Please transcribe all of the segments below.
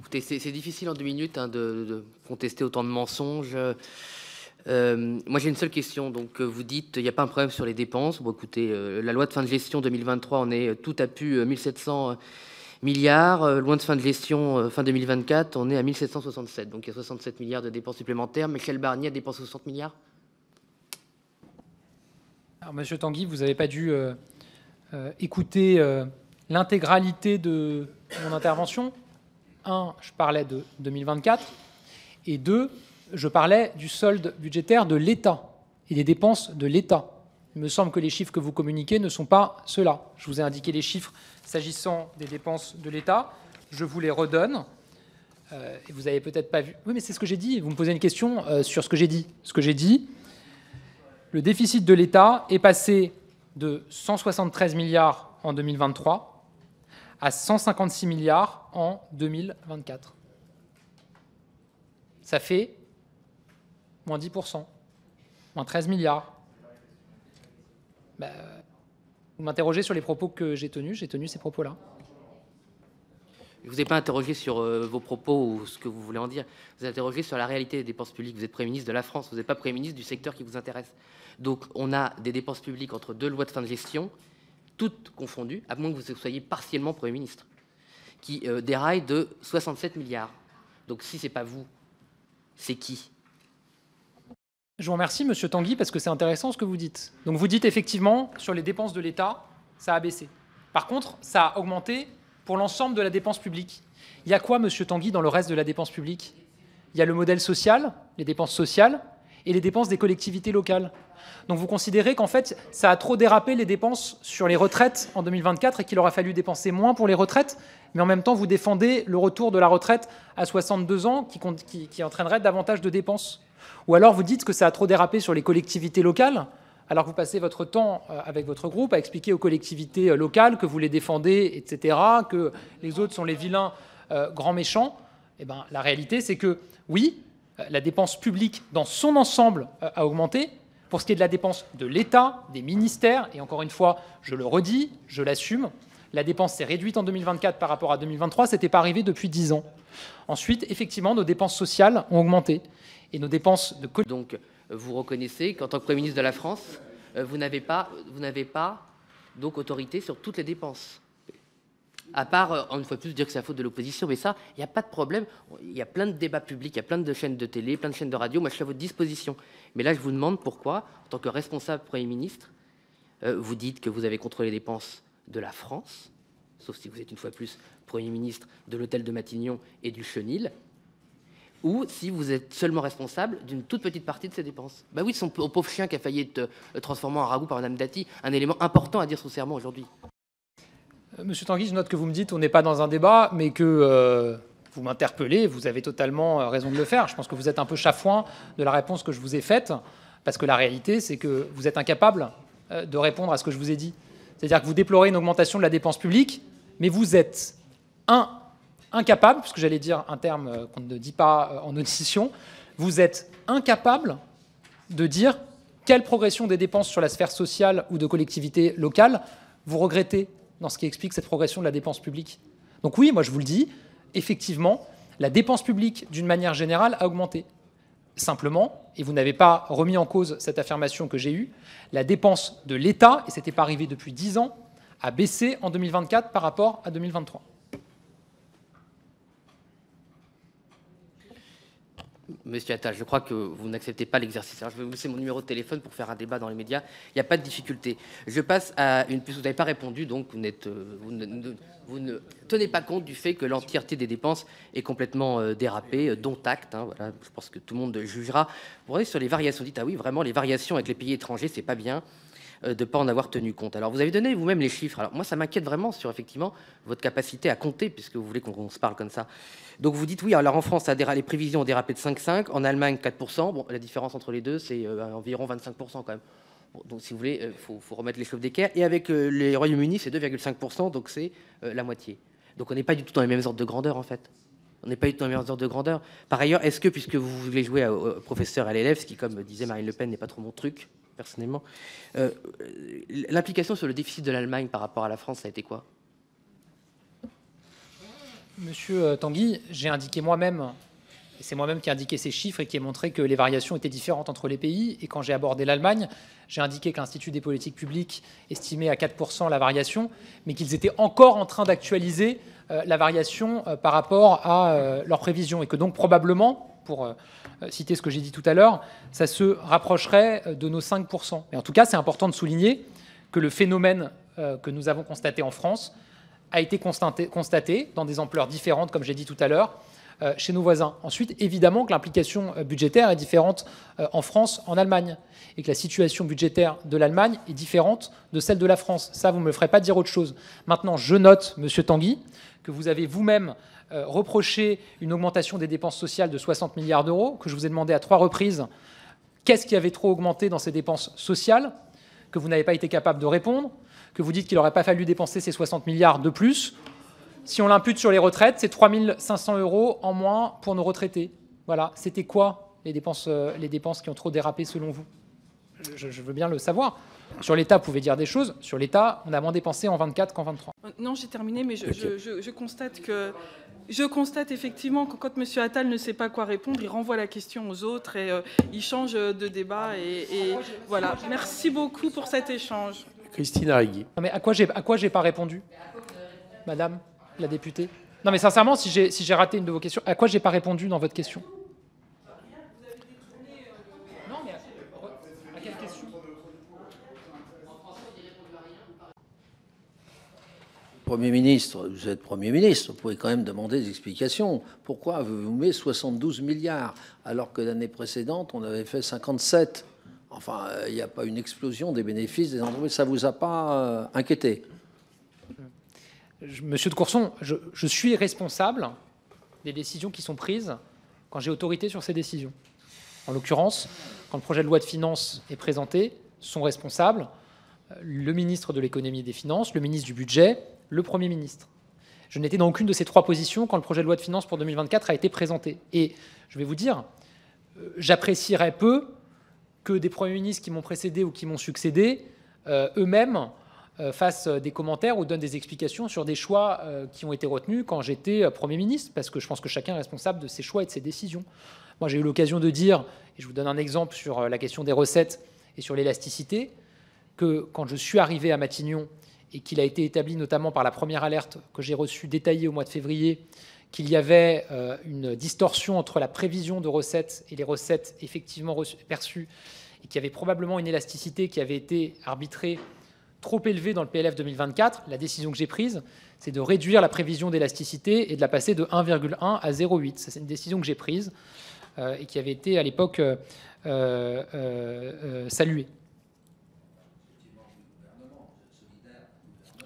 Écoutez, c'est difficile en 2 minutes hein, de contester autant de mensonges. Moi, j'ai une seule question. Donc, vous dites il n'y a pas un problème sur les dépenses. Bon, écoutez, la loi de fin de gestion 2023, on est tout à pu 1700 milliards. Loin de fin de gestion fin 2024, on est à 1767. Donc, il y a 67 milliards de dépenses supplémentaires. Michel Barnier a dépensé 60 milliards. Alors, Monsieur Tanguy, vous n'avez pas dû écouter l'intégralité de mon intervention. 1, je parlais de 2024 et 2, je parlais du solde budgétaire de l'État et des dépenses de l'État. Il me semble que les chiffres que vous communiquez ne sont pas ceux-là. Je vous ai indiqué les chiffres s'agissant des dépenses de l'État. Je vous les redonne. Et vous n'avez peut-être pas vu. Oui, mais c'est ce que j'ai dit. Vous me posez une question sur ce que j'ai dit. Ce que j'ai dit, le déficit de l'État est passé de 173 milliards en 2023 à 156 milliards en 2024. Ça fait moins 10%, moins 13 milliards. Vous m'interrogez sur les propos que j'ai tenu ces propos-là. Je ne vous ai pas interrogé sur vos propos ou ce que vous voulez en dire. Vous avez interrogé sur la réalité des dépenses publiques. Vous êtes Premier ministre de la France, vous n'êtes pas Premier ministre du secteur qui vous intéresse. Donc, on a des dépenses publiques entre 2 lois de fin de gestion, toutes confondues, à moins que vous soyez partiellement Premier ministre, qui déraillent de 67 milliards. Donc, si ce n'est pas vous, c'est qui? Je vous remercie, Monsieur Tanguy, parce que c'est intéressant ce que vous dites. Donc, vous dites effectivement, sur les dépenses de l'État, ça a baissé. Par contre, ça a augmenté pour l'ensemble de la dépense publique. Il y a quoi, Monsieur Tanguy, dans le reste de la dépense publique? Il y a le modèle social, les dépenses sociales, et les dépenses des collectivités locales. Donc vous considérez qu'en fait, ça a trop dérapé les dépenses sur les retraites en 2024 et qu'il aura fallu dépenser moins pour les retraites, mais en même temps, vous défendez le retour de la retraite à 62 ans qui entraînerait davantage de dépenses. Ou alors vous dites que ça a trop dérapé sur les collectivités locales, alors que vous passez votre temps avec votre groupe à expliquer aux collectivités locales que vous les défendez, etc., que les autres sont les vilains grands méchants. Eh bien, la réalité, c'est que oui, la dépense publique dans son ensemble a augmenté. Pour ce qui est de la dépense de l'État, des ministères, et encore une fois, je le redis, je l'assume, la dépense s'est réduite en 2024 par rapport à 2023, ce n'était pas arrivé depuis 10 ans. Ensuite, effectivement, nos dépenses sociales ont augmenté. Et nos dépenses de... Donc, vous reconnaissez qu'en tant que Premier ministre de la France, vous n'avez pas donc autorité sur toutes les dépenses. À part, une fois de plus, dire que c'est la faute de l'opposition, mais ça, il n'y a pas de problème. Il y a plein de débats publics, il y a plein de chaînes de télé, plein de chaînes de radio. Moi, je suis à votre disposition. Mais là, je vous demande pourquoi, en tant que responsable Premier ministre, vous dites que vous avez contrôlé les dépenses de la France, sauf si vous êtes une fois de plus Premier ministre de l'hôtel de Matignon et du Chenil, ou si vous êtes seulement responsable d'une toute petite partie de ces dépenses. Bah oui, son pauvre chien qui a failli être transformé en ragoût par Madame Dati, un élément important à dire sous serment aujourd'hui. Monsieur Tanguy, je note que vous me dites on n'est pas dans un débat, mais que vous m'interpellez, vous avez totalement raison de le faire. Je pense que vous êtes un peu chafouin de la réponse que je vous ai faite, parce que la réalité, c'est que vous êtes incapable de répondre à ce que je vous ai dit. C'est-à-dire que vous déplorez une augmentation de la dépense publique, mais vous êtes incapable, puisque j'allais dire un terme qu'on ne dit pas en audition, vous êtes incapable de dire quelle progression des dépenses sur la sphère sociale ou de collectivité locale vous regrettez dans ce qui explique cette progression de la dépense publique. Donc oui, moi je vous le dis, effectivement, la dépense publique, d'une manière générale, a augmenté. Simplement, et vous n'avez pas remis en cause cette affirmation que j'ai eue, la dépense de l'État, et ce n'était pas arrivé depuis 10 ans, a baissé en 2024 par rapport à 2023. Monsieur Attal, je crois que vous n'acceptez pas l'exercice. Alors, je vais vous laisser mon numéro de téléphone pour faire un débat dans les médias. Il n'y a pas de difficulté. Je passe à une puisque vous n'avez pas répondu, donc vous ne tenez pas compte du fait que l'entièreté des dépenses est complètement dérapée, dont acte. Hein, voilà, je pense que tout le monde jugera. Vous regardez sur les variations. Dites, ah oui, vraiment, les variations avec les pays étrangers, c'est pas bien de ne pas en avoir tenu compte. Alors, vous avez donné vous-même les chiffres. Alors, moi, ça m'inquiète vraiment sur, effectivement, votre capacité à compter, puisque vous voulez qu'on se parle comme ça. Donc, vous dites, oui, alors en France, les prévisions ont dérapé de 5,5, en Allemagne, 4%. Bon, la différence entre les deux, c'est environ 25% quand même. Bon, donc, si vous voulez, il faut remettre les choses d'équerre. Et avec les Royaume-Uni, c'est 2,5%, donc c'est la moitié. Donc, on n'est pas du tout dans les mêmes ordres de grandeur, en fait. On n'est pas du tout dans les mêmes ordres de grandeur. Par ailleurs, est-ce que, puisque vous voulez jouer au professeur à l'élève, ce qui, comme disait Marine Le Pen, n'est pas trop mon truc, personnellement, l'implication sur le déficit de l'Allemagne par rapport à la France, ça a été quoi? Monsieur Tanguy, j'ai indiqué moi-même, et c'est moi-même qui ai indiqué ces chiffres et qui ai montré que les variations étaient différentes entre les pays. Et quand j'ai abordé l'Allemagne, j'ai indiqué que l'Institut des politiques publiques estimait à 4% la variation, mais qu'ils étaient encore en train d'actualiser la variation par rapport à leurs prévisions. Et que donc probablement, pour citer ce que j'ai dit tout à l'heure, ça se rapprocherait de nos 5%. Mais en tout cas, c'est important de souligner que le phénomène que nous avons constaté en France a été constaté dans des ampleurs différentes, comme j'ai dit tout à l'heure, chez nos voisins. Ensuite, évidemment que l'implication budgétaire est différente en France, en Allemagne, et que la situation budgétaire de l'Allemagne est différente de celle de la France. Ça, vous ne me ferez pas dire autre chose. Maintenant, je note, Monsieur Tanguy, que vous avez vous-même reproché une augmentation des dépenses sociales de 60 milliards d'euros, que je vous ai demandé à 3 reprises qu'est-ce qui avait trop augmenté dans ces dépenses sociales, que vous n'avez pas été capable de répondre, que vous dites qu'il n'aurait pas fallu dépenser ces 60 milliards de plus. Si on l'impute sur les retraites, c'est 3 500 € en moins pour nos retraités. Voilà. C'était quoi les dépenses qui ont trop dérapé selon vous? Je veux bien le savoir. Sur l'État, vous pouvez dire des choses. Sur l'État, on a moins dépensé en 24 qu'en 23. Non, j'ai terminé, mais je constate que... Je constate effectivement que quand M. Attal ne sait pas quoi répondre, il renvoie la question aux autres et il change de débat. Et voilà. Merci beaucoup pour cet échange. Christine Arrigui. Non, mais à quoi j'ai pas répondu, Madame la députée? Non, mais sincèrement, si j'ai raté une de vos questions, à quoi j'ai pas répondu dans votre question? Non, mais à quelle question? Premier ministre, vous êtes Premier ministre, vous pouvez quand même demander des explications. Pourquoi vous mettez 72 milliards alors que l'année précédente, on avait fait 57? Enfin, il n'y a pas une explosion des bénéfices des entreprises. Ça ne vous a pas inquiété? Monsieur de Courson, je suis responsable des décisions qui sont prises quand j'ai autorité sur ces décisions. En l'occurrence, quand le projet de loi de finances est présenté, sont responsables le ministre de l'économie et des finances, le ministre du budget, le Premier ministre. Je n'étais dans aucune de ces 3 positions quand le projet de loi de finances pour 2024 a été présenté. Et je vais vous dire, j'apprécierais peu que des premiers ministres qui m'ont précédé ou qui m'ont succédé, eux-mêmes, fassent des commentaires ou donnent des explications sur des choix qui ont été retenus quand j'étais Premier ministre, parce que je pense que chacun est responsable de ses choix et de ses décisions. Moi, j'ai eu l'occasion de dire, et je vous donne un exemple sur la question des recettes et sur l'élasticité, que quand je suis arrivé à Matignon et qu'il a été établi notamment par la première alerte que j'ai reçue détaillée au mois de février, qu'il y avait une distorsion entre la prévision de recettes et les recettes effectivement perçues, et qu'il y avait probablement une élasticité qui avait été arbitrée trop élevée dans le PLF 2024, la décision que j'ai prise, c'est de réduire la prévision d'élasticité et de la passer de 1,1 à 0,8. C'est une décision que j'ai prise et qui avait été à l'époque saluée.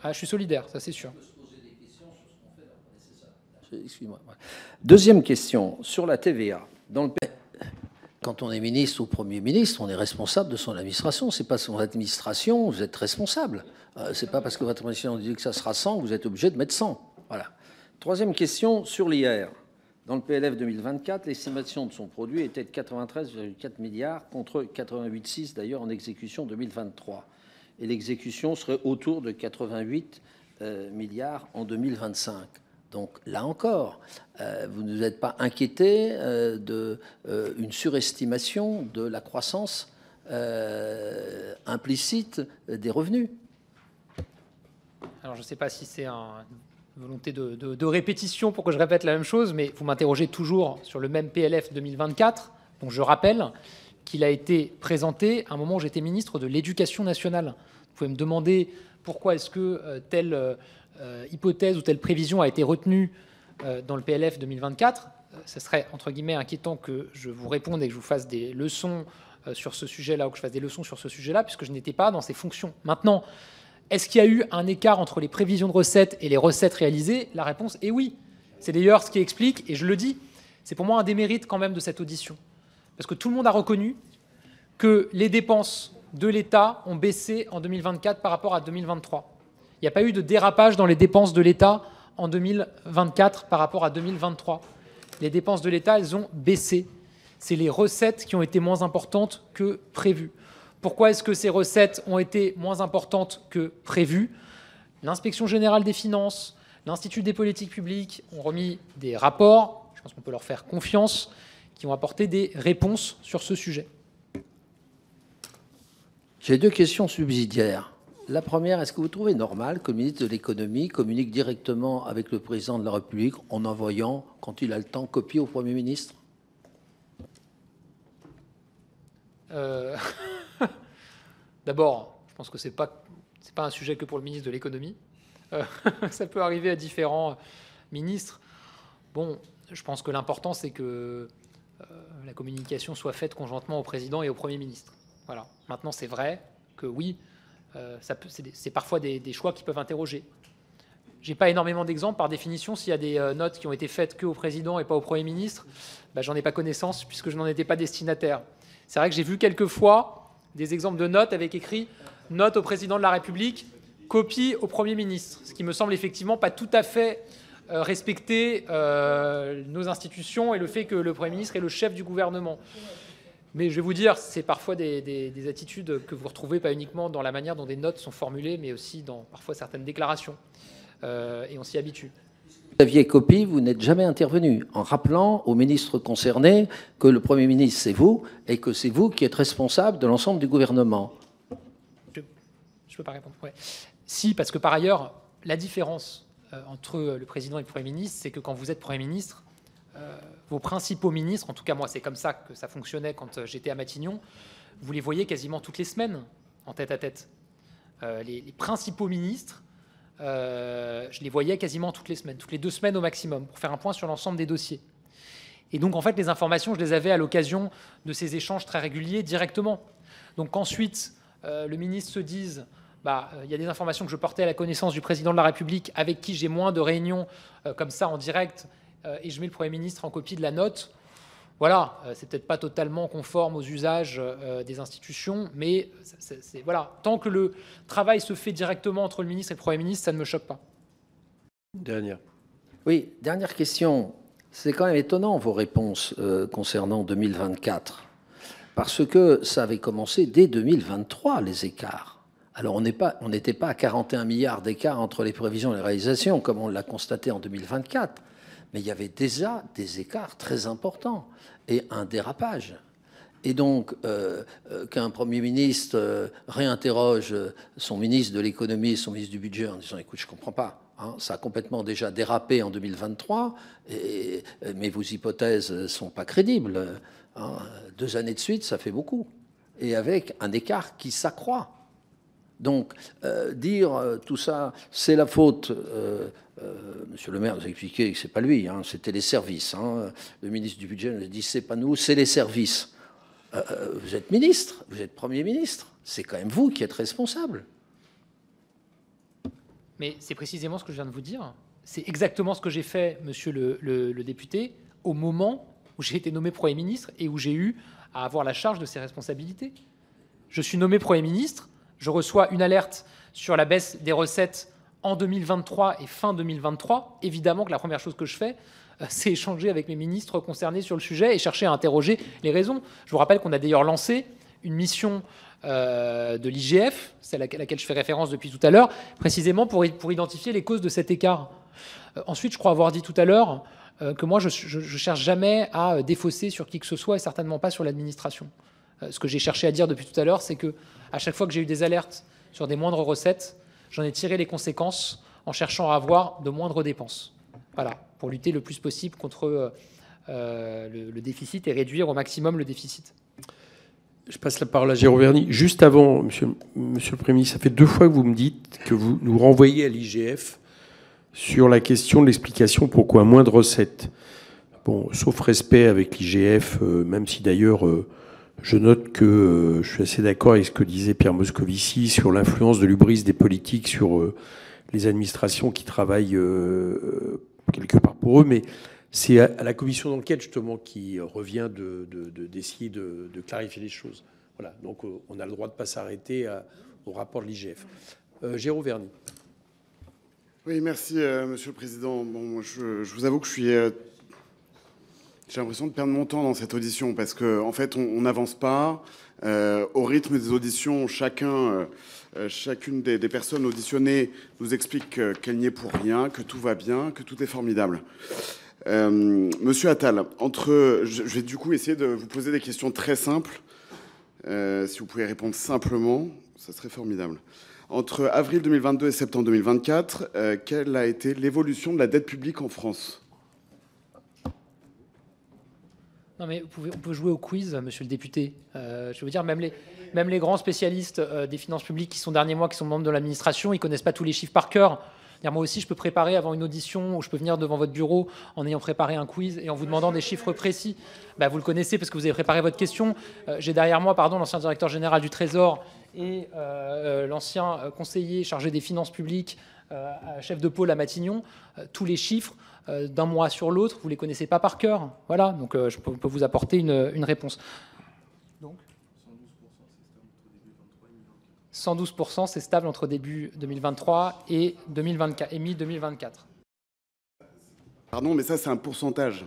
Ah, je suis solidaire, ça c'est sûr. Excuse-moi. Deuxième question, sur la TVA. Quand on est ministre ou Premier ministre, on est responsable de son administration. Ce n'est pas son administration, vous êtes responsable. Ce n'est pas parce que votre administration dit que ça sera 100 que vous êtes obligé de mettre 100. Voilà. Troisième question, sur l'IR. Dans le PLF 2024, l'estimation de son produit était de 93,4 milliards contre 88,6 d'ailleurs en exécution 2023. Et l'exécution serait autour de 88 milliards en 2025. Donc là encore, vous ne vous êtes pas inquiété d'une surestimation de la croissance implicite des revenus? Alors je ne sais pas si c'est une volonté de répétition pour que je répète la même chose, mais vous m'interrogez toujours sur le même PLF 2024, dont je rappelle qu'il a été présenté à un moment où j'étais ministre de l'Éducation nationale. Vous pouvez me demander pourquoi est-ce que telle hypothèse ou telle prévision a été retenue dans le PLF 2024. Ce serait, entre guillemets, inquiétant que je vous réponde et que je vous fasse des leçons sur ce sujet-là, ou que je fasse des leçons sur ce sujet-là, puisque je n'étais pas dans ces fonctions. Maintenant, est-ce qu'il y a eu un écart entre les prévisions de recettes et les recettes réalisées? La réponse est oui. C'est d'ailleurs ce qui explique, et je le dis, c'est pour moi un des mérites quand même de cette audition. Parce que tout le monde a reconnu que les dépenses de l'État ont baissé en 2024 par rapport à 2023. Il n'y a pas eu de dérapage dans les dépenses de l'État en 2024 par rapport à 2023. Les dépenses de l'État, elles ont baissé. C'est les recettes qui ont été moins importantes que prévues. Pourquoi est-ce que ces recettes ont été moins importantes que prévues? L'inspection générale des finances, L'Institut des politiques publiques ont remis des rapports, je pense qu'on peut leur faire confiance, qui ont apporté des réponses sur ce sujet. J'ai deux questions subsidiaires. La première, est-ce que vous trouvez normal que le ministre de l'économie communique directement avec le président de la République en envoyant, quand il a le temps, copie au Premier ministre? D'abord, je pense que c'est pas un sujet que pour le ministre de l'économie. Ça peut arriver à différents ministres. Bon, je pense que l'important, c'est que la communication soit faite conjointement au président et au Premier ministre. Voilà. Maintenant, c'est vrai que oui, c'est parfois des choix qui peuvent interroger. J'ai pas énormément d'exemples. Par définition, s'il y a des notes qui ont été faites qu'au président et pas au Premier ministre, j'en ai pas connaissance puisque je n'en étais pas destinataire. C'est vrai que j'ai vu quelques fois des exemples de notes avec écrit « Note au président de la République, copie au Premier ministre », ce qui me semble effectivement pas tout à fait respecter nos institutions et le fait que le Premier ministre est le chef du gouvernement. Mais je vais vous dire, c'est parfois des attitudes que vous retrouvez pas uniquement dans la manière dont des notes sont formulées, mais aussi dans parfois certaines déclarations. Et on s'y habitue. Vous aviez copie, vous n'êtes jamais intervenu en rappelant aux ministres concernés que le Premier ministre, c'est vous, et que c'est vous qui êtes responsable de l'ensemble du gouvernement. Je ne peux pas répondre. Ouais. Si, parce que par ailleurs, la différence entre le président et le Premier ministre, c'est que quand vous êtes Premier ministre, vos principaux ministres, en tout cas moi c'est comme ça que ça fonctionnait quand j'étais à Matignon, vous les voyez quasiment toutes les semaines en tête à tête. Les principaux ministres, je les voyais quasiment toutes les semaines, toutes les 2 semaines au maximum, pour faire un point sur l'ensemble des dossiers. Et donc en fait les informations, je les avais à l'occasion de ces échanges très réguliers directement. Donc qu'ensuite le ministre se dise il y a des informations que je portais à la connaissance du président de la République avec qui j'ai moins de réunions comme ça en direct, et je mets le Premier ministre en copie de la note. Voilà, c'est peut-être pas totalement conforme aux usages des institutions, mais voilà, tant que le travail se fait directement entre le ministre et le Premier ministre, ça ne me choque pas. Dernière. Oui, dernière question. C'est quand même étonnant vos réponses concernant 2024, parce que ça avait commencé dès 2023, les écarts. Alors on n'était pas à 41 milliards d'écart entre les prévisions et les réalisations, comme on l'a constaté en 2024, mais il y avait déjà des écarts très importants et un dérapage. Et donc, qu'un Premier ministre réinterroge son ministre de l'économie et son ministre du budget en disant « Écoute, je ne comprends pas, hein, ça a complètement déjà dérapé en 2023, mais vos hypothèses ne sont pas crédibles. Hein, 2 années de suite, ça fait beaucoup. » Et avec un écart qui s'accroît. Donc, dire tout ça, c'est la faute... Monsieur le maire nous a expliqué que ce n'est pas lui, hein, c'était les services. Hein. Le ministre du budget nous a dit c'est pas nous, c'est les services. Vous êtes ministre, vous êtes Premier ministre, c'est quand même vous qui êtes responsable. Mais c'est précisément ce que je viens de vous dire. C'est exactement ce que j'ai fait, monsieur le député, au moment où j'ai été nommé Premier ministre et où j'ai eu à avoir la charge de ces responsabilités. Je suis nommé Premier ministre, je reçois une alerte sur la baisse des recettes en 2023 et fin 2023, évidemment que la première chose que je fais, c'est échanger avec mes ministres concernés sur le sujet et chercher à interroger les raisons. Je vous rappelle qu'on a d'ailleurs lancé une mission de l'IGF, celle à laquelle je fais référence depuis tout à l'heure, précisément pour identifier les causes de cet écart. Ensuite, je crois avoir dit tout à l'heure que moi, je cherche jamais à défausser sur qui que ce soit et certainement pas sur l'administration. Ce que j'ai cherché à dire depuis tout à l'heure, c'est que à chaque fois que j'ai eu des alertes sur des moindres recettes, j'en ai tiré les conséquences en cherchant à avoir de moindres dépenses. Voilà, pour lutter le plus possible contre le déficit et réduire au maximum le déficit. Je passe la parole à Jérôme Verny. Juste avant, monsieur le Premier ministre, ça fait 2 fois que vous me dites que vous nous renvoyez à l'IGF sur la question de l'explication pourquoi moins de recettes. Bon, sauf respect avec l'IGF, même si d'ailleurs... je note que je suis assez d'accord avec ce que disait Pierre Moscovici sur l'influence de l'hubris des politiques sur les administrations qui travaillent quelque part pour eux, mais c'est à la commission d'enquête justement qui revient d'essayer de clarifier les choses. Voilà, donc on a le droit de ne pas s'arrêter au rapport de l'IGF. Jérôme Verny. Oui, merci Monsieur le Président. Bon, je vous avoue que je J'ai l'impression de perdre mon temps dans cette audition parce qu'en fait, on n'avance pas. Au rythme des auditions, chacune des personnes auditionnées nous explique qu'elle n'y est pour rien, que tout va bien, que tout est formidable. Monsieur Attal, je vais du coup essayer de vous poser des questions très simples. Si vous pouvez répondre simplement, ça serait formidable. Entre avril 2022 et septembre 2024, quelle a été l'évolution de la dette publique en France ? Non, mais on peut jouer au quiz, monsieur le député. Je veux dire, même les grands spécialistes des finances publiques qui sont derniers mois, qui sont membres de l'administration, ils ne connaissent pas tous les chiffres par cœur. Moi aussi, je peux préparer avant une audition ou je peux venir devant votre bureau en ayant préparé un quiz et en vous demandant des chiffres précis. Vous le connaissez parce que vous avez préparé votre question. J'ai derrière moi, l'ancien directeur général du Trésor et l'ancien conseiller chargé des finances publiques, chef de pôle à Matignon. Tous les chiffres d'un mois sur l'autre, vous ne les connaissez pas par cœur. Voilà, donc je peux vous apporter une réponse. Donc 112%, c'est stable entre début 2023 et mi-2024. Pardon, mais ça, c'est un pourcentage.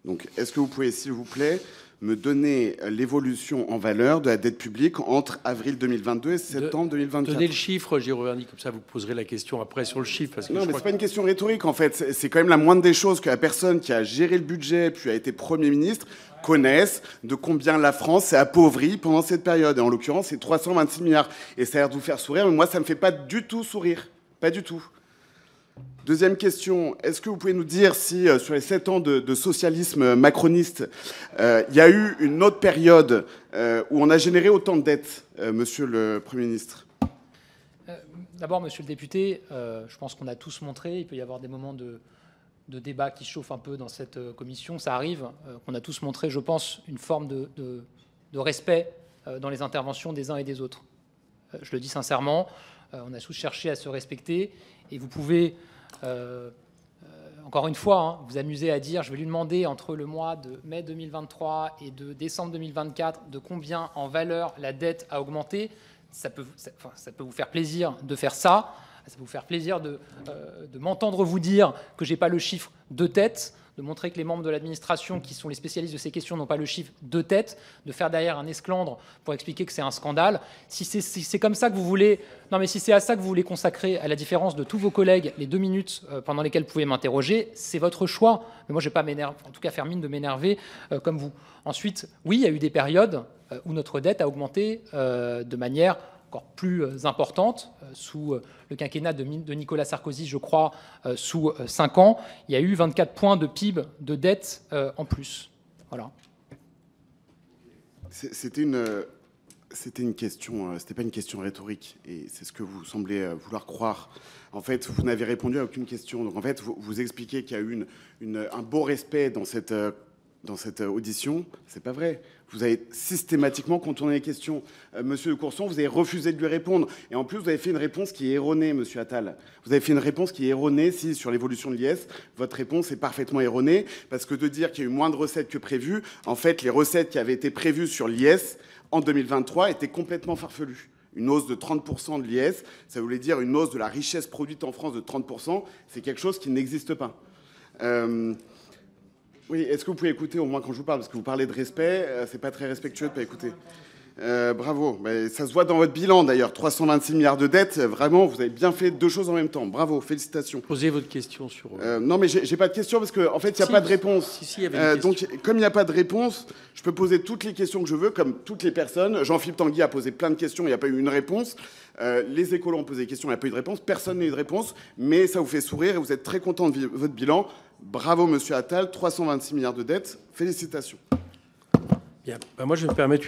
Donc, est-ce que vous pouvez, s'il vous plaît, me donner l'évolution en valeur de la dette publique entre avril 2022 et septembre 2024 ? Donnez le chiffre, Jérôme Verny, comme ça vous poserez la question après sur le chiffre. Parce que non, mais c'est pas une question rhétorique, en fait. C'est quand même la moindre des choses que la personne qui a géré le budget puis a été Premier ministre connaisse de combien la France s'est appauvrie pendant cette période. Et en l'occurrence, c'est 326 milliards. Et ça a l'air de vous faire sourire, mais moi, ça ne me fait pas du tout sourire. Pas du tout. Deuxième question, est-ce que vous pouvez nous dire si, sur les 7 ans de socialisme macroniste, il y a eu une autre période où on a généré autant de dettes, monsieur le Premier ministre ? D'abord, monsieur le député, je pense qu'on a tous montré, il peut y avoir des moments de débat qui chauffent un peu dans cette commission, ça arrive, qu'on a tous montré, je pense, une forme de respect dans les interventions des uns et des autres. Je le dis sincèrement, on a tous cherché à se respecter, et vous pouvez... encore une fois, vous amusez à dire, je vais lui demander entre le mois de mai 2023 et de décembre 2024 de combien en valeur la dette a augmenté. Ça peut vous faire plaisir de faire ça. Ça peut vous faire plaisir de m'entendre vous dire que je n'ai pas le chiffre de tête, de montrer que les membres de l'administration qui sont les spécialistes de ces questions n'ont pas le chiffre de tête, de faire derrière un esclandre pour expliquer que c'est un scandale. Si c'est comme ça que vous voulez, non mais si c'est à ça que vous voulez consacrer, à la différence de tous vos collègues, les 2 minutes pendant lesquelles vous pouvez m'interroger, c'est votre choix. Mais moi, je ne vais pas m'énerver, en tout cas faire mine de m'énerver comme vous. Ensuite, oui, il y a eu des périodes où notre dette a augmenté de manière encore plus importante, sous le quinquennat de Nicolas Sarkozy, je crois, sous 5 ans, il y a eu 24 points de PIB de dette en plus. Voilà. C'était une question, c'était pas une question rhétorique, et c'est ce que vous semblez vouloir croire. En fait, vous n'avez répondu à aucune question. Donc, en fait, vous expliquez qu'il y a eu un beau respect dans cette audition. C'est pas vrai. Vous avez systématiquement contourné les questions. Monsieur de Courson, vous avez refusé de lui répondre. Et en plus, vous avez fait une réponse qui est erronée, monsieur Attal. Vous avez fait une réponse qui est erronée, si, sur l'évolution de l'IS, votre réponse est parfaitement erronée, parce que de dire qu'il y a eu moins de recettes que prévu, en fait, les recettes qui avaient été prévues sur l'IS en 2023 étaient complètement farfelues. Une hausse de 30% de l'IS, ça voulait dire une hausse de la richesse produite en France de 30%. C'est quelque chose qui n'existe pas. Oui, est-ce que vous pouvez écouter au moins quand je vous parle, parce que vous parlez de respect, c'est pas très respectueux de pas écouter. Bravo, mais ça se voit dans votre bilan d'ailleurs, 326 milliards de dettes, vraiment, vous avez bien fait 2 choses en même temps. Bravo, félicitations. Posez votre question sur... non, mais j'ai pas de question parce qu'en fait, il n'y a pas de réponse. Si, il y avait une question. Donc, comme il n'y a pas de réponse, je peux poser toutes les questions que je veux, comme toutes les personnes. Jean-Philippe Tanguy a posé plein de questions, il n'y a pas eu une réponse. Les écolos ont posé des questions, il n'y a pas eu de réponse. Personne n'a eu de réponse, mais ça vous fait sourire et vous êtes très content de votre bilan. Bravo, monsieur Attal, 326 milliards de dettes. Félicitations. Bien. Moi, je vais me permettre...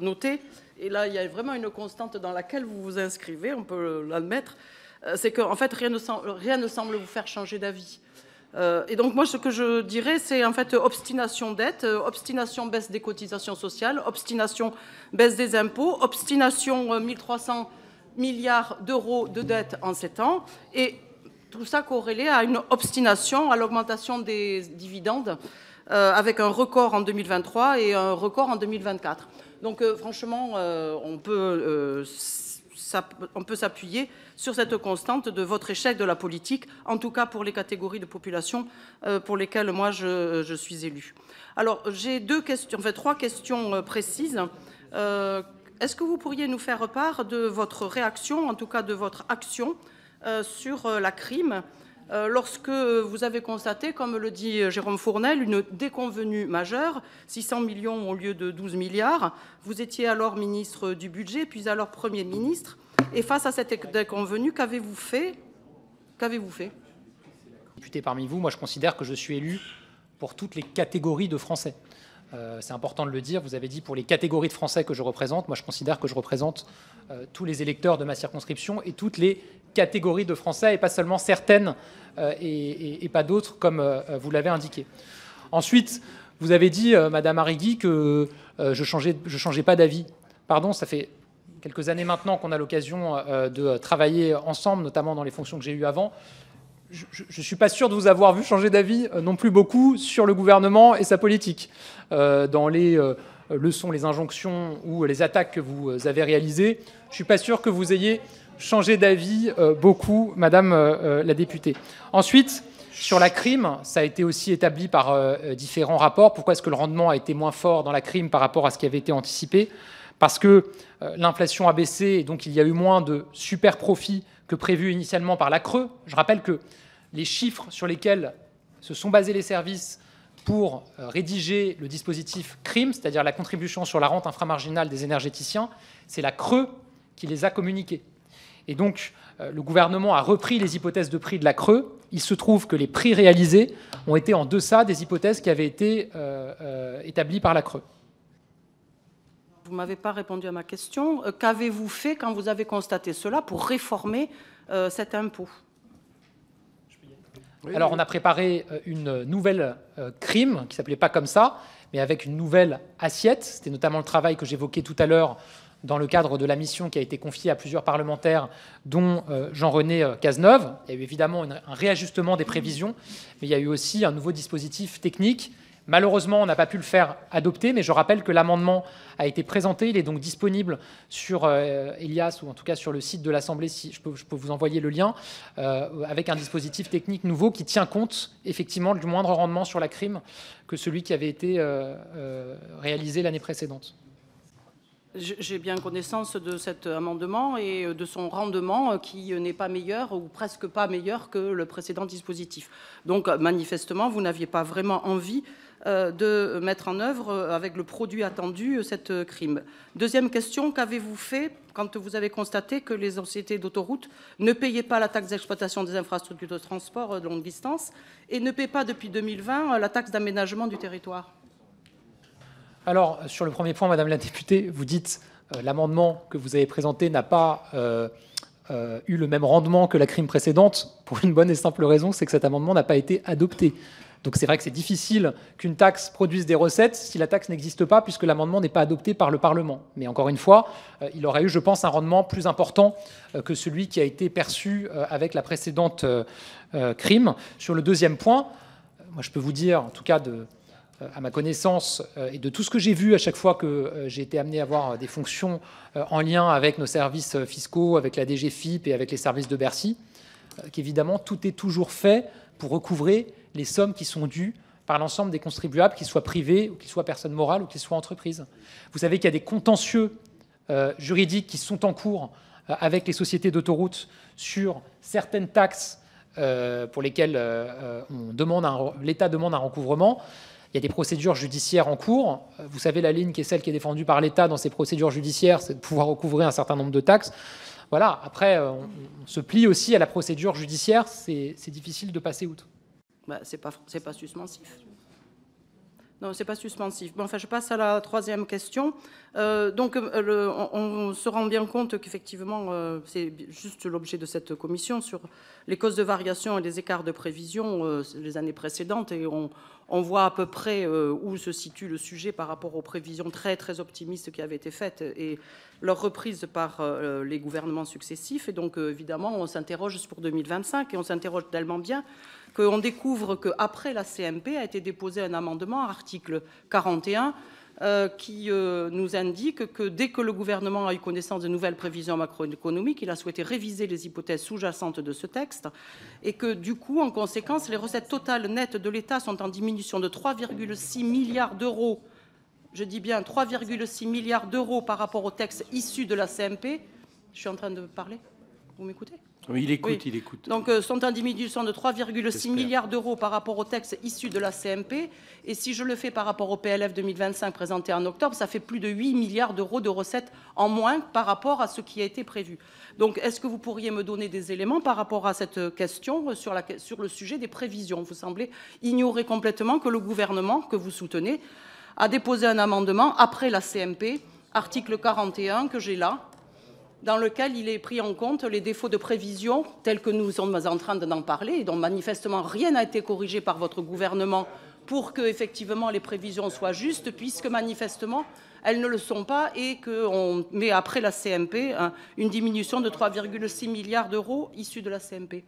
Noter, et là, il y a vraiment une constante dans laquelle vous vous inscrivez, on peut l'admettre, c'est qu'en fait, rien ne semble vous faire changer d'avis. Et donc, moi, ce que je dirais, c'est en fait obstination dette, obstination baisse des cotisations sociales, obstination baisse des impôts, obstination 1300 milliards d'euros de dette en 7 ans, et tout ça corrélé à une obstination à l'augmentation des dividendes, avec un record en 2023 et un record en 2024. Donc franchement, on peut on peut s'appuyer sur cette constante de votre échec de la politique, en tout cas pour les catégories de population pour lesquelles moi je suis élue. Alors j'ai trois questions précises. Est-ce que vous pourriez nous faire part de votre réaction, en tout cas de votre action sur la CRIM, lorsque vous avez constaté, comme le dit Jérôme Fournel, une déconvenue majeure, 600 millions au lieu de 12 milliards. Vous étiez alors ministre du Budget, puis alors Premier ministre. Et face à cette déconvenue, qu'avez-vous fait? Député parmi vous, moi je considère que je suis élu pour toutes les catégories de Français. C'est important de le dire, vous avez dit pour les catégories de Français que je représente. Moi, je considère que je représente tous les électeurs de ma circonscription et toutes les catégories de Français, et pas seulement certaines et pas d'autres, comme vous l'avez indiqué. Ensuite, vous avez dit, Madame Arrigui, que je changeais pas d'avis. Pardon, ça fait quelques années maintenant qu'on a l'occasion de travailler ensemble, notamment dans les fonctions que j'ai eues avant. Je ne suis pas sûr de vous avoir vu changer d'avis non plus beaucoup sur le gouvernement et sa politique. Dans les leçons, les injonctions ou les attaques que vous avez réalisées, je ne suis pas sûr que vous ayez changé d'avis beaucoup, Madame la députée. Ensuite, sur la CRIM, ça a été aussi établi par différents rapports. Pourquoi est-ce que le rendement a été moins fort dans la CRIM par rapport à ce qui avait été anticipé? Parce que l'inflation a baissé et donc il y a eu moins de super profits que prévu initialement par la CRE. Je rappelle que les chiffres sur lesquels se sont basés les services pour rédiger le dispositif CRIM, c'est-à-dire la contribution sur la rente inframarginale des énergéticiens, c'est la CRE qui les a communiqués. Et donc, le gouvernement a repris les hypothèses de prix de la CRE. Il se trouve que les prix réalisés ont été en deçà des hypothèses qui avaient été établies par la CRE. Vous ne m'avez pas répondu à ma question. Qu'avez-vous fait quand vous avez constaté cela pour réformer cet impôt? Alors, on a préparé une nouvelle CRIM, qui ne s'appelait pas comme ça, mais avec une nouvelle assiette. C'était notamment le travail que j'évoquais tout à l'heure dans le cadre de la mission qui a été confiée à plusieurs parlementaires, dont Jean-René Cazeneuve. Il y a eu évidemment un réajustement des prévisions, mais il y a eu aussi un nouveau dispositif technique. Malheureusement, on n'a pas pu le faire adopter, mais je rappelle que l'amendement a été présenté. Il est donc disponible sur Elias, ou en tout cas sur le site de l'Assemblée, si je peux vous envoyer le lien, avec un dispositif technique nouveau qui tient compte effectivement du moindre rendement sur la CRIM que celui qui avait été réalisé l'année précédente. J'ai bien connaissance de cet amendement et de son rendement qui n'est pas meilleur ou presque pas meilleur que le précédent dispositif. Donc manifestement, vous n'aviez pas vraiment envie de mettre en œuvre avec le produit attendu cette CRIM. Deuxième question, qu'avez-vous fait quand vous avez constaté que les sociétés d'autoroutes ne payaient pas la taxe d'exploitation des infrastructures de transport de longue distance et ne paient pas depuis 2020 la taxe d'aménagement du territoire? Alors, sur le premier point, Madame la députée, vous dites l'amendement que vous avez présenté n'a pas eu le même rendement que la CRIM précédente, pour une bonne et simple raison, c'est que cet amendement n'a pas été adopté. Donc c'est vrai que c'est difficile qu'une taxe produise des recettes si la taxe n'existe pas, puisque l'amendement n'est pas adopté par le Parlement. Mais encore une fois, il aurait eu, je pense, un rendement plus important que celui qui a été perçu avec la précédente CRIM. Sur le deuxième point, moi je peux vous dire, en tout cas à ma connaissance et de tout ce que j'ai vu à chaque fois que j'ai été amené à avoir des fonctions en lien avec nos services fiscaux, avec la DGFiP et avec les services de Bercy, qu'évidemment tout est toujours fait pour recouvrer les sommes qui sont dues par l'ensemble des contribuables, qu'ils soient privés, ou qu'ils soient personnes morales, ou qu'ils soient entreprises. Vous savez qu'il y a des contentieux juridiques qui sont en cours avec les sociétés d'autoroutes sur certaines taxes pour lesquelles l'État demande un recouvrement. Il y a des procédures judiciaires en cours. Vous savez, la ligne qui est celle qui est défendue par l'État dans ces procédures judiciaires, c'est de pouvoir recouvrer un certain nombre de taxes. Voilà. Après, on se plie aussi à la procédure judiciaire. C'est difficile de passer outre. Bah, c'est pas suspensif. Non, c'est pas suspensif. Bon, enfin, je passe à la troisième question. Donc, on se rend bien compte qu'effectivement, c'est juste l'objet de cette commission sur les causes de variation et les écarts de prévision les années précédentes, et on voit à peu près où se situe le sujet par rapport aux prévisions très, très optimistes qui avaient été faites et leur reprise par les gouvernements successifs. Et donc, évidemment, on s'interroge pour 2025, et on s'interroge tellement bien qu'on découvre qu'après la CMP a été déposé un amendement à l'article 41 qui nous indique que dès que le gouvernement a eu connaissance de nouvelles prévisions macroéconomiques, il a souhaité réviser les hypothèses sous-jacentes de ce texte et que du coup, en conséquence, les recettes totales nettes de l'État sont en diminution de 3,6 milliards d'euros. Je dis bien 3,6 milliards d'euros par rapport au texte issu de la CMP. Je suis en train de parler. Vous m'écoutez ? Oui, il écoute, oui. Il écoute. Donc, sont en diminution de 3,6 milliards d'euros par rapport au texte issu de la CMP. Et si je le fais par rapport au PLF 2025 présenté en octobre, ça fait plus de 8 milliards d'euros de recettes en moins par rapport à ce qui a été prévu. Donc, est-ce que vous pourriez me donner des éléments par rapport à cette question sur le sujet des prévisions ? Vous semblez ignorer complètement que le gouvernement que vous soutenez a déposé un amendement après la CMP, article 41, que j'ai là, dans lequel il est pris en compte les défauts de prévision tels que nous sommes en train d'en parler et dont manifestement rien n'a été corrigé par votre gouvernement pour que effectivement les prévisions soient justes, puisque manifestement elles ne le sont pas et qu'on met après la CMP une diminution de 3,6 milliards d'euros issus de la CMP.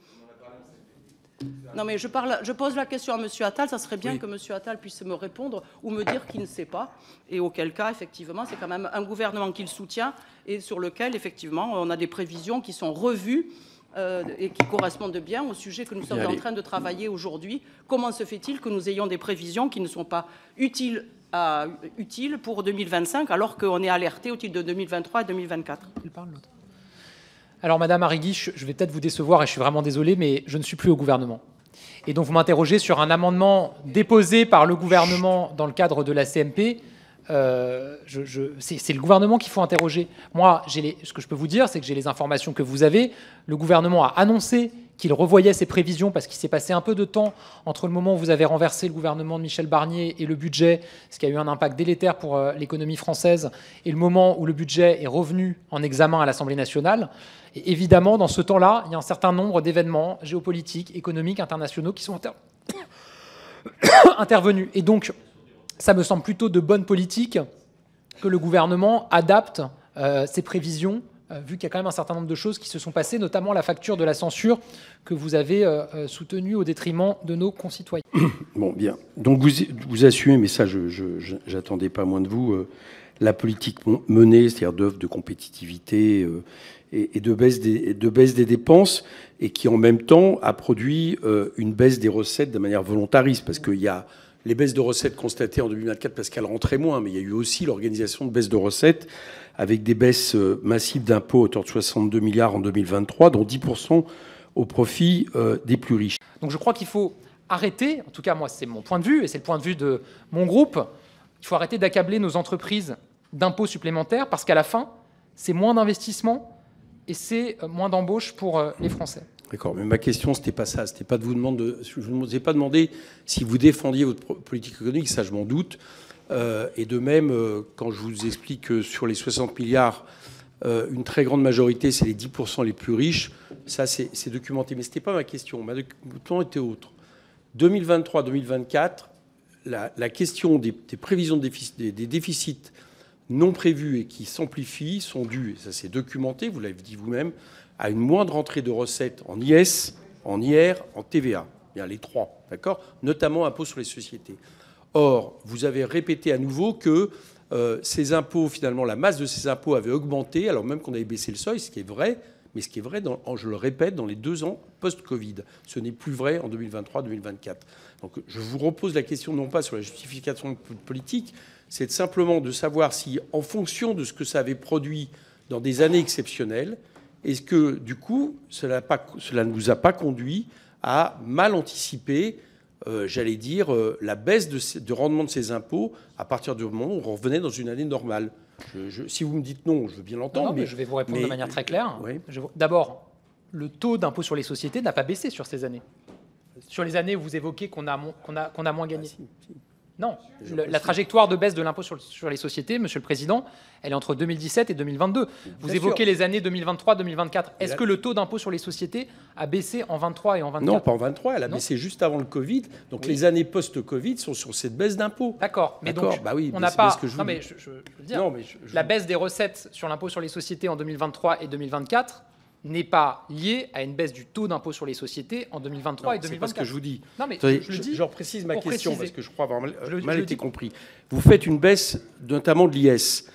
Non mais je pose la question à M. Attal, ça serait bien que M. Attal puisse me répondre ou me dire qu'il ne sait pas, et auquel cas, effectivement, c'est quand même un gouvernement qui le soutient et sur lequel, effectivement, on a des prévisions qui sont revues et qui correspondent bien au sujet que nous sommes en train de travailler aujourd'hui. Comment se fait-il que nous ayons des prévisions qui ne sont pas utiles pour 2025 alors qu'on est alerté au titre de 2023 et 2024 ? Il parle, l'autre. Alors, Madame Arrigui, je vais peut-être vous décevoir et je suis vraiment désolé, mais je ne suis plus au gouvernement. Et donc, vous m'interrogez sur un amendement déposé par le gouvernement dans le cadre de la CMP. C'est le gouvernement qu'il faut interroger. Moi, ce que je peux vous dire, c'est que j'ai les informations que vous avez. Le gouvernement a annoncé qu'il revoyait ses prévisions parce qu'il s'est passé un peu de temps entre le moment où vous avez renversé le gouvernement de Michel Barnier et le budget, ce qui a eu un impact délétère pour l'économie française, et le moment où le budget est revenu en examen à l'Assemblée nationale. Et évidemment, dans ce temps-là, il y a un certain nombre d'événements géopolitiques, économiques, internationaux qui sont intervenus. Et donc, ça me semble plutôt de bonne politique que le gouvernement adapte ses prévisions, vu qu'il y a quand même un certain nombre de choses qui se sont passées, notamment la facture de la censure que vous avez soutenue au détriment de nos concitoyens. Bon, bien. Donc vous assumez, mais ça, je n'attendais pas moins de vous, la politique menée, c'est-à-dire d'œuvre de compétitivité et de baisse des dépenses, et qui en même temps a produit une baisse des recettes de manière volontariste, parce qu'il y a les baisses de recettes constatées en 2024 parce qu'elles rentraient moins, mais il y a eu aussi l'organisation de baisses de recettes avec des baisses massives d'impôts à hauteur de 62 milliards en 2023, dont 10% au profit des plus riches. Donc je crois qu'il faut arrêter, en tout cas moi c'est mon point de vue et c'est le point de vue de mon groupe, il faut arrêter d'accabler nos entreprises d'impôts supplémentaires parce qu'à la fin, c'est moins d'investissement et c'est moins d'embauche pour les Français. D'accord, mais ma question, c'était pas ça. C'était pas de vous demander. Je ne vous ai pas demandé si vous défendiez votre politique économique, ça je m'en doute. Et de même, quand je vous explique que sur les 60 milliards, une très grande majorité, c'est les 10% les plus riches, ça c'est documenté. Mais c'était pas ma question. Ma question était autre. 2023-2024, la question des prévisions de déficit, des déficits non prévus et qui s'amplifient sont dus, et ça c'est documenté, vous l'avez dit vous-même, à une moindre entrée de recettes en IS, en IR, en TVA. Il y a les trois, d'accord ? Notamment impôts sur les sociétés. Or, vous avez répété à nouveau que ces impôts, finalement, la masse de ces impôts avait augmenté, alors même qu'on avait baissé le seuil, ce qui est vrai, mais ce qui est vrai, je le répète, dans les 2 ans post-Covid. Ce n'est plus vrai en 2023-2024. Donc, je vous repose la question, non pas sur la justification politique, c'est simplement de savoir si, en fonction de ce que ça avait produit dans des années exceptionnelles, est-ce que, du coup, cela ne vous a pas conduit à mal anticiper, j'allais dire, la baisse de rendement de ces impôts à partir du moment où on revenait dans une année normale ? Si vous me dites non, je veux bien l'entendre. Mais je vais vous répondre de manière très claire. Oui. D'abord, le taux d'impôt sur les sociétés n'a pas baissé sur ces années. Sur les années où vous évoquez qu'on a moins gagné. Non, la trajectoire de baisse de l'impôt sur les sociétés, Monsieur le Président, elle est entre 2017 et 2022. Vous évoquez les années 2023-2024. Est-ce que le taux d'impôt sur les sociétés a baissé en 23 et en 24 ? Non, pas en 23, elle a baissé juste avant le Covid. Donc les années post-Covid sont sur cette baisse d'impôt. D'accord, mais donc on n'a pas... Non, mais je veux dire, la baisse des recettes sur l'impôt sur les sociétés en 2023 et 2024, n'est pas lié à une baisse du taux d'impôt sur les sociétés en 2023 et 2024. C'est pas ce que je vous dis. Non, mais Attendez, je le dis. je reprécise ma question préciser. parce que je crois avoir Je mal le été dis. compris. Vous faites une baisse notamment de l'IS.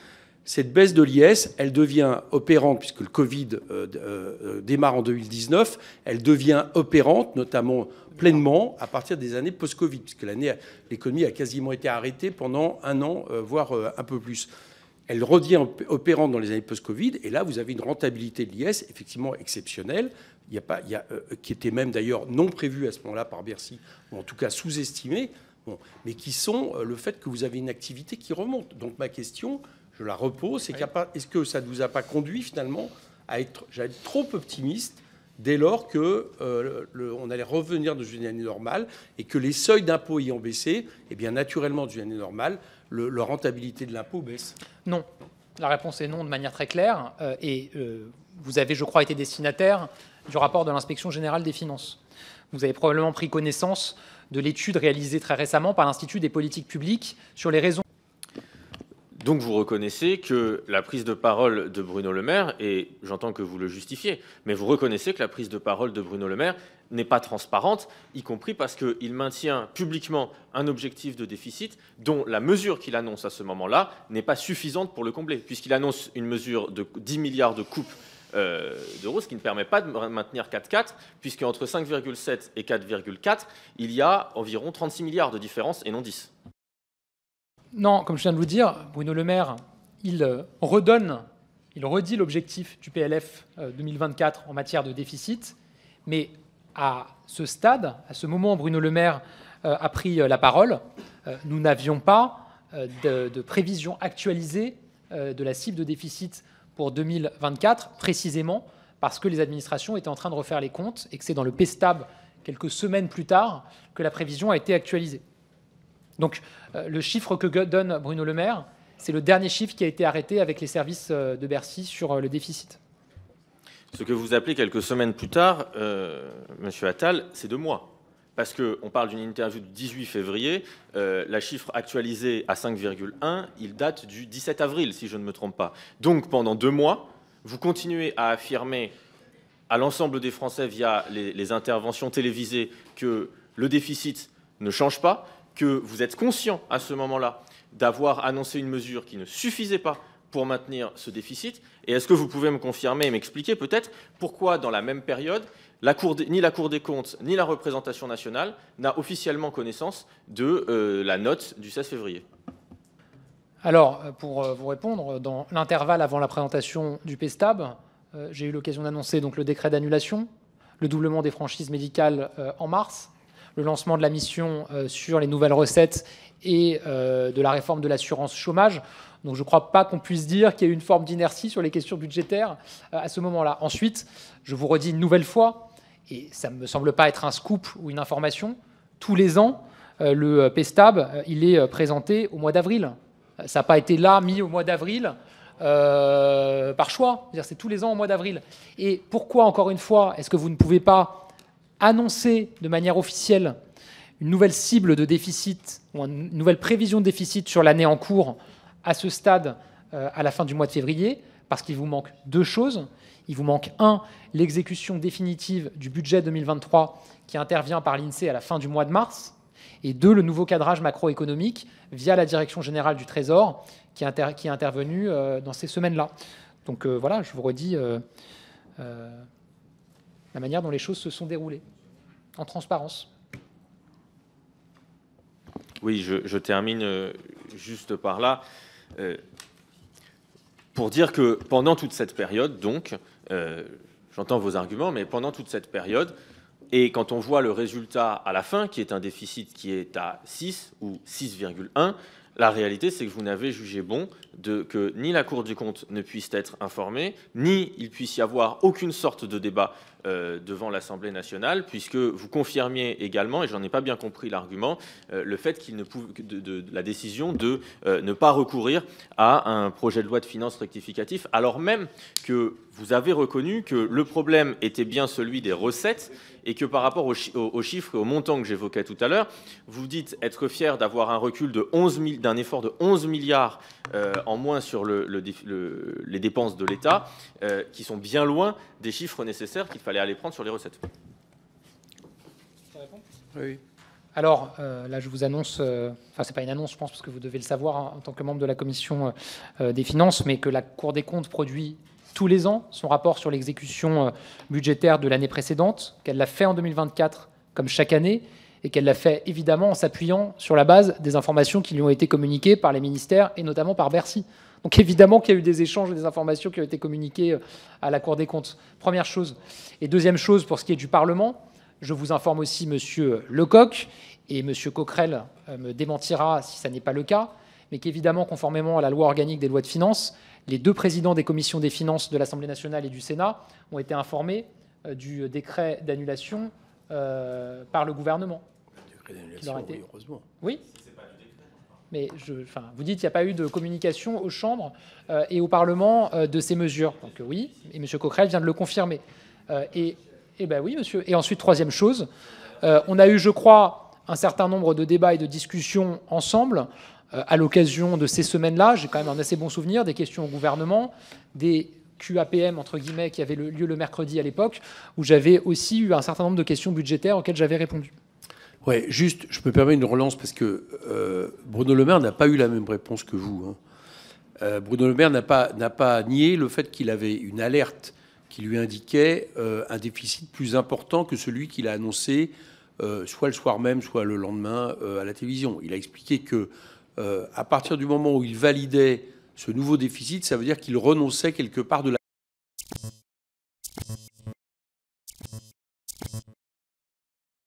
Cette baisse de l'IS, elle devient opérante, puisque le Covid démarre en 2019, elle devient opérante, notamment pleinement, à partir des années post-Covid, puisque l'économie a quasiment été arrêtée pendant un an, voire un peu plus. Elle redevient opérante dans les années post-Covid, et là, vous avez une rentabilité de l'IS effectivement exceptionnelle, qui était même d'ailleurs non prévue à ce moment-là par Bercy, ou en tout cas sous-estimée, bon, mais qui sont le fait que vous avez une activité qui remonte. Donc ma question, je la repose, c'est est-ce que ça ne vous a pas conduit finalement à être trop optimiste dès lors que on allait revenir dans une année normale et que les seuils d'impôt ayant baissé, eh bien naturellement, dans une année normale, la rentabilité de l'impôt baisse? Non. La réponse est non de manière très claire. Vous avez, je crois, été destinataire du rapport de l'Inspection générale des finances. Vous avez probablement pris connaissance de l'étude réalisée très récemment par l'Institut des politiques publiques sur les raisons. Donc vous reconnaissez que la prise de parole de Bruno Le Maire, et j'entends que vous le justifiez, mais vous reconnaissez que la prise de parole de Bruno Le Maire n'est pas transparente, y compris parce qu'il maintient publiquement un objectif de déficit dont la mesure qu'il annonce à ce moment-là n'est pas suffisante pour le combler, puisqu'il annonce une mesure de 10 milliards de coupes d'euros, ce qui ne permet pas de maintenir 4,4, puisqu'entre 5,7 et 4,4, il y a environ 36 milliards de différence et non 10. Non, comme je viens de vous dire, Bruno Le Maire, il redit l'objectif du PLF 2024 en matière de déficit, mais à ce stade, à ce moment où Bruno Le Maire a pris la parole, nous n'avions pas de prévision actualisée de la cible de déficit pour 2024, précisément parce que les administrations étaient en train de refaire les comptes et que c'est dans le PSTAB, quelques semaines plus tard, que la prévision a été actualisée. Donc, le chiffre que donne Bruno Le Maire, c'est le dernier chiffre qui a été arrêté avec les services de Bercy sur le déficit. Ce que vous appelez quelques semaines plus tard, Monsieur Attal, c'est 2 mois. Parce qu'on parle d'une interview du 18 février, la chiffre actualisée à 5,1, il date du 17 avril, si je ne me trompe pas. Donc, pendant 2 mois, vous continuez à affirmer à l'ensemble des Français via les interventions télévisées que le déficit ne change pas, que vous êtes conscient à ce moment-là d'avoir annoncé une mesure qui ne suffisait pas pour maintenir ce déficit. Et est-ce que vous pouvez me confirmer et m'expliquer peut-être pourquoi, dans la même période, ni la Cour des comptes ni la représentation nationale n'a officiellement connaissance de la note du 16 février? Alors, pour vous répondre, dans l'intervalle avant la présentation du PSTAB, j'ai eu l'occasion d'annoncer donc le décret d'annulation, le doublement des franchises médicales en mars, le lancement de la mission sur les nouvelles recettes et de la réforme de l'assurance chômage. Donc je ne crois pas qu'on puisse dire qu'il y a eu une forme d'inertie sur les questions budgétaires à ce moment-là. Ensuite, je vous redis une nouvelle fois, et ça ne me semble pas être un scoop ou une information, tous les ans, le PSTAB, il est présenté au mois d'avril. Ça n'a pas été là, mis au mois d'avril, par choix. C'est tous les ans au mois d'avril. Et pourquoi, encore une fois, est-ce que vous ne pouvez pas annoncer de manière officielle une nouvelle cible de déficit ou une nouvelle prévision de déficit sur l'année en cours à ce stade à la fin du mois de février? Parce qu'il vous manque 2 choses. Il vous manque 1, l'exécution définitive du budget 2023 qui intervient par l'INSEE à la fin du mois de mars, et 2, le nouveau cadrage macroéconomique via la Direction générale du Trésor qui est intervenu dans ces semaines-là. Donc voilà, je vous redis la manière dont les choses se sont déroulées, en transparence. Oui, je termine juste par là. Pour dire que pendant toute cette période, donc, j'entends vos arguments, mais pendant toute cette période, et quand on voit le résultat à la fin, qui est un déficit qui est à 6 ou 6,1, la réalité, c'est que vous n'avez jugé bon que ni la Cour des comptes ne puisse être informée, ni il puisse y avoir aucune sorte de débat devant l'Assemblée nationale, puisque vous confirmiez également, et je n'en ai pas bien compris l'argument, le fait qu'il ne pouvait, de la décision de ne pas recourir à un projet de loi de finances rectificatif, alors même que vous avez reconnu que le problème était bien celui des recettes et que par rapport aux chiffres et aux montants que j'évoquais tout à l'heure, vous dites être fier d'avoir un recul de d'un effort de 11 milliards en moins sur les dépenses de l'État, qui sont bien loin des chiffres nécessaires qu'il fallait aller prendre sur les recettes. Oui. Alors, là, je vous annonce, enfin, c'est pas une annonce, je pense, parce que vous devez le savoir hein, en tant que membre de la commission des finances, mais que la Cour des comptes produit tous les ans son rapport sur l'exécution budgétaire de l'année précédente, qu'elle l'a fait en 2024, comme chaque année, et qu'elle l'a fait évidemment en s'appuyant sur la base des informations qui lui ont été communiquées par les ministères, et notamment par Bercy. Donc évidemment qu'il y a eu des échanges et des informations qui ont été communiquées à la Cour des comptes. Première chose. Et deuxième chose, pour ce qui est du Parlement, je vous informe aussi, Monsieur Lecoq, et Monsieur Coquerel me démentira si ça n'est pas le cas, mais qu'évidemment, conformément à la loi organique des lois de finances, les deux présidents des commissions des finances de l'Assemblée nationale et du Sénat ont été informés du décret d'annulation par le gouvernement. Le décret d'annulation, oui, heureusement. Oui. Mais vous dites qu'il n'y a pas eu de communication aux chambres et au Parlement de ces mesures. Donc oui, et M. Coquerel vient de le confirmer. Ben oui, monsieur. Et ensuite, troisième chose, on a eu, je crois, un certain nombre de débats et de discussions ensemble à l'occasion de ces semaines-là. J'ai quand même un assez bon souvenir des questions au gouvernement, des QAPM, entre guillemets, qui avaient lieu le mercredi à l'époque, où j'avais aussi eu un certain nombre de questions budgétaires auxquelles j'avais répondu. Ouais, juste, je me permets une relance parce que Bruno Le Maire n'a pas eu la même réponse que vous. Hein. Bruno Le Maire n'a pas nié le fait qu'il avait une alerte qui lui indiquait un déficit plus important que celui qu'il a annoncé soit le soir même, soit le lendemain à la télévision. Il a expliqué que à partir du moment où il validait ce nouveau déficit, ça veut dire qu'il renonçait quelque part de la